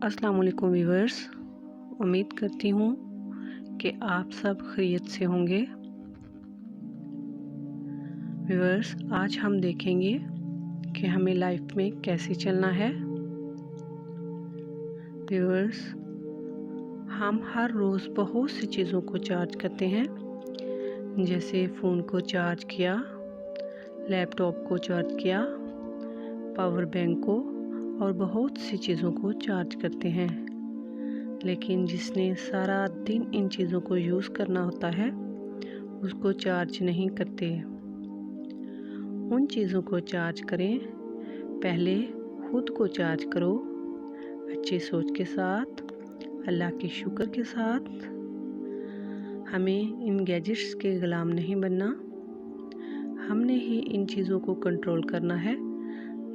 अस्सलाम वालेकुम व्यूअर्स, उम्मीद करती हूँ कि आप सब खैरियत से होंगे। व्यूअर्स, आज हम देखेंगे कि हमें लाइफ में कैसे चलना है। व्यूअर्स, हम हर रोज़ बहुत सी चीज़ों को चार्ज करते हैं, जैसे फ़ोन को चार्ज किया, लैपटॉप को चार्ज किया, पावर बैंक को और बहुत सी चीज़ों को चार्ज करते हैं। लेकिन जिसने सारा दिन इन चीज़ों को यूज़ करना होता है उसको चार्ज नहीं करते। उन चीज़ों को चार्ज करें, पहले खुद को चार्ज करो, अच्छी सोच के साथ, अल्लाह के शुक्र के साथ। हमें इन गैजेट्स के गुलाम नहीं बनना, हमने ही इन चीज़ों को कंट्रोल करना है,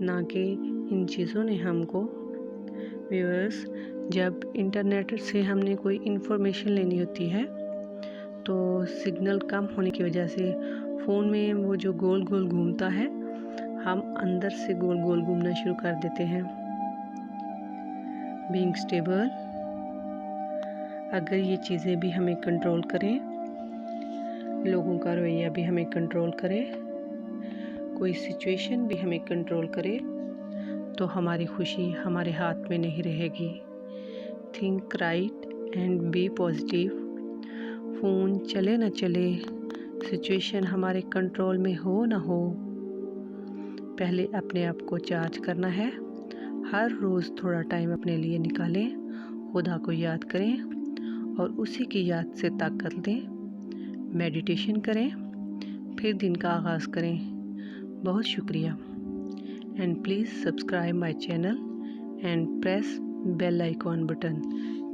ना कि इन चीज़ों ने हमको। व्यूअर्स, जब इंटरनेट से हमने कोई इन्फॉर्मेशन लेनी होती है तो सिग्नल कम होने की वजह से फ़ोन में वो जो गोल गोल घूमता है, हम अंदर से गोल गोल घूमना शुरू कर देते हैं। बीइंग स्टेबल, अगर ये चीज़ें भी हमें कंट्रोल करें, लोगों का रवैया भी हमें कंट्रोल करे, कोई सिचुएशन भी हमें कंट्रोल करे, तो हमारी खुशी हमारे हाथ में नहीं रहेगी। Think right and be positive. Phone चले ना चले, सिचुएशन हमारे कंट्रोल में हो ना हो, पहले अपने आप को चार्ज करना है। हर रोज़ थोड़ा टाइम अपने लिए निकालें, खुदा को याद करें और उसी की याद से ताकत लें। मेडिटेशन करें, फिर दिन का आगाज़ करें। बहुत शुक्रिया। And please subscribe my channel and press bell icon button.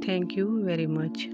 Thank you very much.